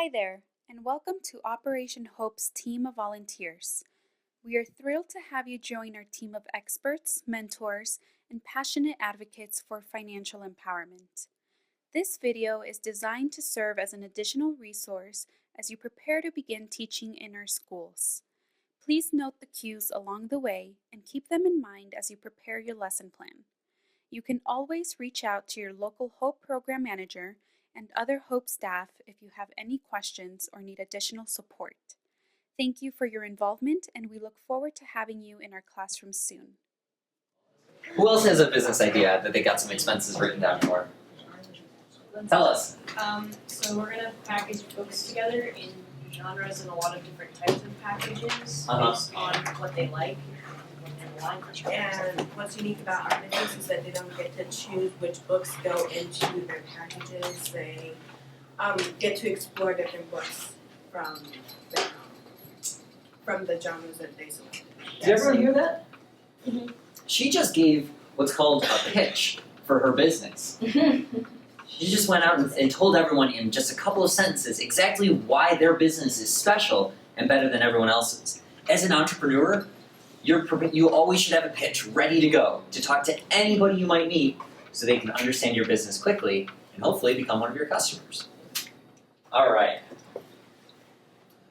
Hi there, and welcome to Operation Hope's team of volunteers. We are thrilled to have you join our team of experts, mentors, and passionate advocates for financial empowerment. This video is designed to serve as an additional resource as you prepare to begin teaching in our schools. Please note the cues along the way and keep them in mind as you prepare your lesson plan. You can always reach out to your local Hope Program Manager and other Hope staff if you have any questions or need additional support. Thank you for your involvement, and we look forward to having you in our classroom soon. Who else has a business idea that they got some expenses written down for? Tell us. So we're gonna package books together in genres and a lot of different types of packages based on what they like and what they want. And what's unique about our business is that they don't get to choose which books go into their packages. They get to explore different books from the genres that they select. Did everyone hear that? Mm-hmm. She just gave what's called a pitch for her business. She just went out and told everyone in just a couple of sentences exactly why their business is special and better than everyone else's. As an entrepreneur, you always should have a pitch ready to go to talk to anybody you might meet so they can understand your business quickly and hopefully become one of your customers. All right.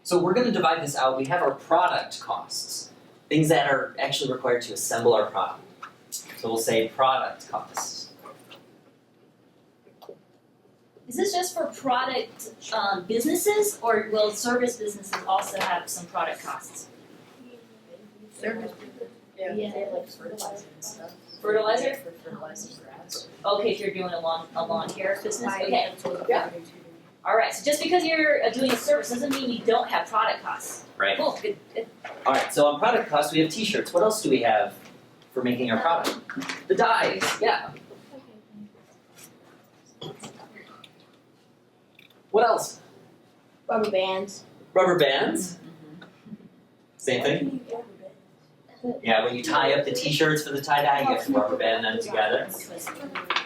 So we're going to divide this out. We have our product costs, things that are actually required to assemble our product. So we'll say product costs. Is this just for product businesses, or will service businesses also have some product costs? Service. Yeah. Yeah. Like fertilizer and stuff. Fertilizer? For fertilizer grass. Okay, if you're doing a lawn care business, okay. Yeah. All right, so just because you're doing a service doesn't mean you don't have product costs. Right. Cool, good. All right, so on product costs, we have t-shirts. What else do we have for making our product? The dyes, yeah. What else? Rubber bands. Rubber bands? Same thing? Yeah, when you tie up the t-shirts for the tie-dye, you have to rubber band them together.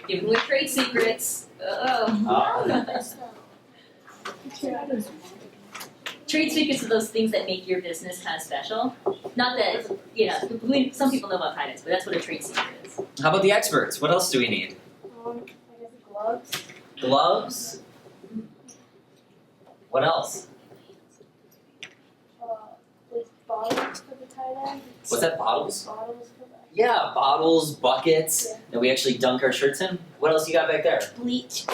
Giving away trade secrets. Trade secrets are those things that make your business kind of special. Not that, some people know about tie-dyes, but that's what a trade secret is. How about the experts? What else do we need? I guess gloves. Gloves? What else? With bottles for the tie-dye. What's that, bottles? Bottles for the. Yeah, bottles, buckets that we actually dunk our shirts in. What else you got back there? Bleach.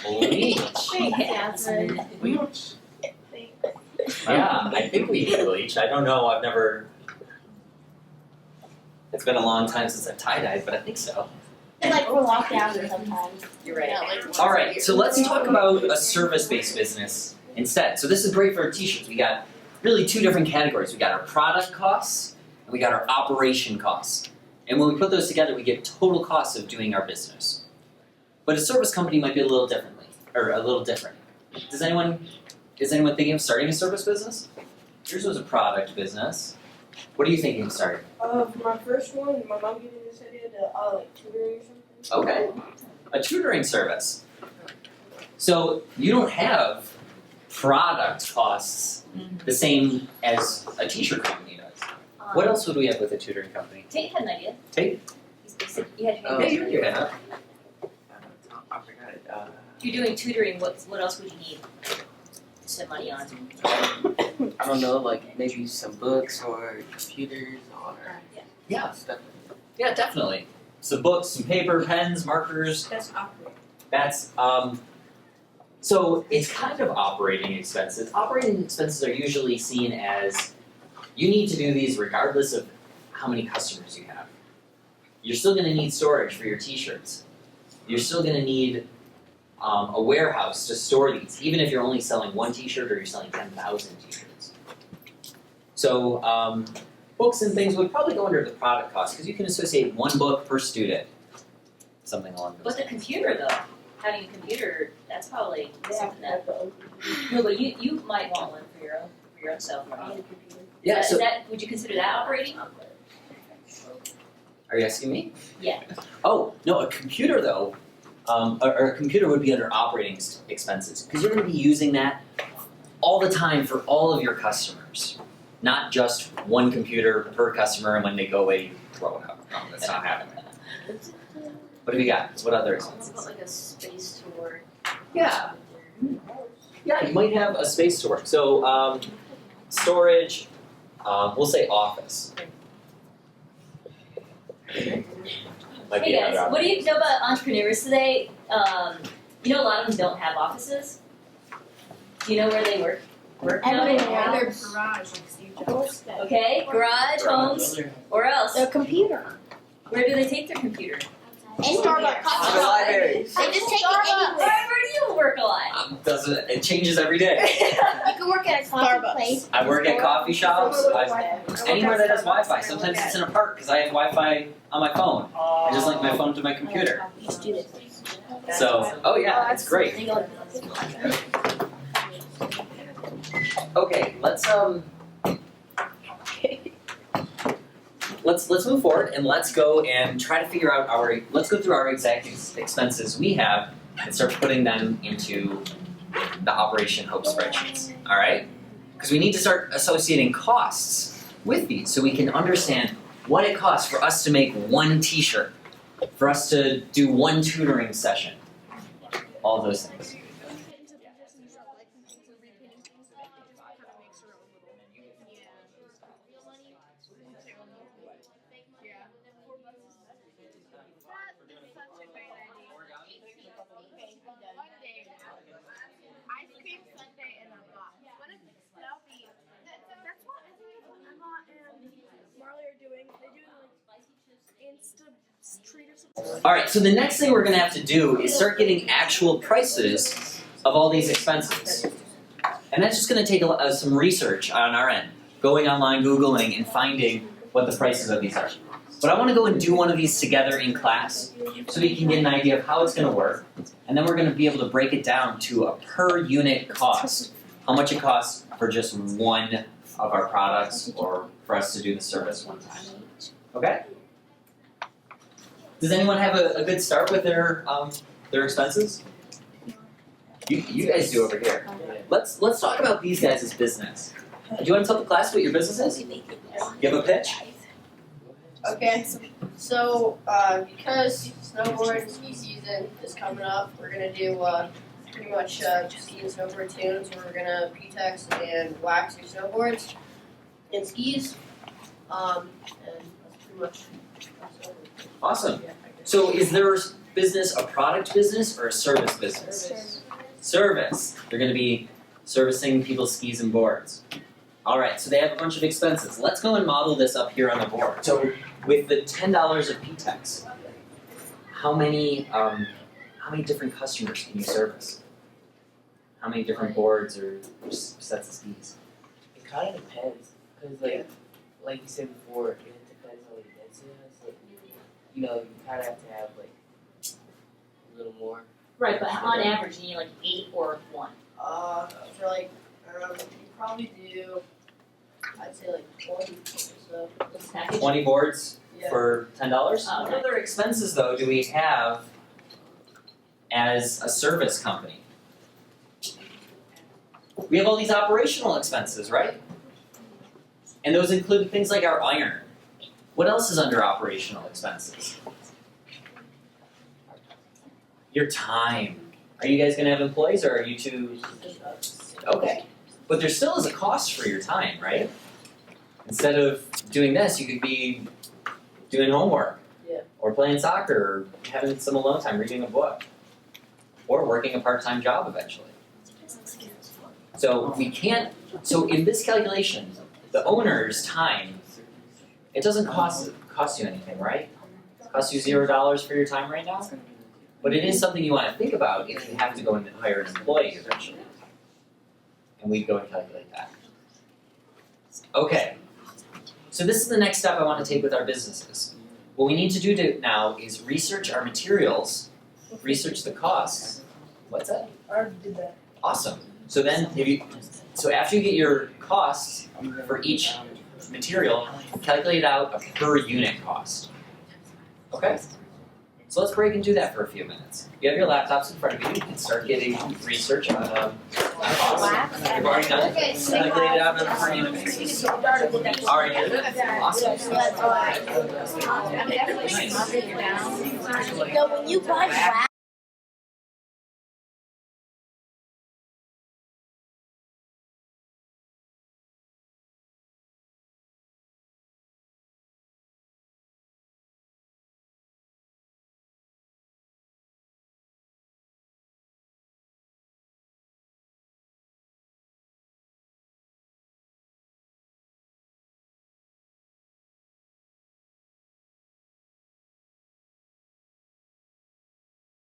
Bleach. Yeah. Bleach. Yeah, I think we need bleach. I don't know, I've never... It's been a long time since I've tie-dyed, but I think so. And like for lockdowns sometimes. You're right. Alright, so let's talk about a service-based business instead. So this is great for t-shirts. We got really two different categories. We got our product costs, and we got our operation costs. And when we put those together, we get total costs of doing our business. But a service company might be a little different. Is anyone thinking of starting a service business? Yours was a product business. What are you thinking of starting? For my first one, my mom gave me this idea to like tutoring or something. Okay, a tutoring service. So you don't have product costs the same as a t-shirt company does. What else would we have with a tutoring company? Tate had an idea. Tate? You had Yeah, you have. I forgot it. If you're doing tutoring, what else would you need to spend money on? I don't know, like maybe some books or computers or Yeah. stuff. Yeah, definitely. Some books, some paper, pens, markers. That's operating. That's so it's kind of operating expenses. Operating expenses are usually seen as you need to do these regardless of how many customers you have. You're still going to need storage for your t-shirts. You're still going to need a warehouse to store these, even if you're only selling one t-shirt or you're selling 10,000 t-shirts. So books and things would probably go under the product cost because you can associate one book per student, something along those But the lines. computer though, having a computer, that's probably something that. No, but you might want one for your own self, right? Yeah. So Would you consider that operating? are you asking me? Yeah. Oh no, a computer though. or a computer would be under operating expenses because you're going to be using that all the time for all of your customers, not just one computer per customer, and when they go away, you throw it out. No, that's not happening. What have you got? What other expenses? What about like a space tour? Yeah. Yeah, you might have a space to work. So storage, we'll say office. Might be Hey another guys, what do you know about entrepreneurs today? You know a lot of them don't have offices. Do you know where they work nowadays? Everywhere. Their garage, like Steve Jobs. Okay, garage, homes, or else. Their computer. Where do they take their computer? And Starbucks. To the libraries. They just take it Where anywhere. do you work a lot? It changes every day. You can work at a coffee place. I work at coffee shops. Anywhere that has Wi-Fi. Sometimes it's in a park because I have Wi-Fi on my phone. I just link my phone to my computer. So, oh yeah, it's great. Okay, let's move forward and let's go and try to figure out let's go through our exact expenses we have and start putting them into the Operation Hope spreadsheets. All right? Because we need to start associating costs with these so we can understand what it costs for us to make one T-shirt, for us to do one tutoring session, all those things. Ice cream sundae in a box. What if that'll be? That's what I think Emma and Marley are doing. They're doing like Insta treat or something. All right, so the next thing we're going to have to do is start getting actual prices of all these expenses. And that's just going to take some research on our end, going online, Googling, and finding what the prices of these are. But I want to go and do one of these together in class so we can get an idea of how it's going to work. And then we're going to be able to break it down to a per unit cost, how much it costs for just one of our products or for us to do the service one time. Okay? Does anyone have a good start with their expenses? You guys do over here. Let's talk about these guys' business. Do you want to tell the class what your business is? You have a pitch? Okay, so because snowboard and ski season is coming up, we're gonna do pretty much ski and snowboard tunes where we're gonna P-Tex and wax your snowboards and skis. And that's pretty much Awesome. So is their business a product business or a service business? Service. They're going to be servicing people's skis and boards. All right, so they have a bunch of expenses. Let's go and model this up here on the board. So with the $10 of P-Tex, how many different customers can you service? How many different boards or sets of skis? It kind of depends, because like you said before, it depends on what the density is. Like, you know, you kind of have to have like a little more. Right, but on average, you need like 8 or 1. for like you probably do, I'd say like 20 or so. This package. 20 boards Yeah. for $10? Oh, What okay. other expenses, though, do we have as a service company? We have all these operational expenses, right? And those include things like our iron. What else is under operational expenses? Your time. Are you guys gonna have employees or are you two? Okay. But there still is a cost for your time, right? Instead of doing this, you could be doing homework. Yeah. Or playing soccer, or having some alone time, reading a book. Or working a part-time job eventually. So we can't, so in this calculation, the owner's time, it doesn't cost you anything, right? It costs you $0 for your time right now? But it is something you want to think about if you have to go and hire an employee eventually. And we go and calculate that. Okay. So this is the next step I want to take with our businesses. What we need to do now is research our materials, research the costs. What's that? I already did that. Awesome. So then, so after you get your costs for each material, calculate out a per unit cost. Okay? So let's break and do that for a few minutes. You have your laptops in front of you. You can start getting research on wax. You've already done it. Calculated out on the database. Already did it? Awesome. So when you buy wax,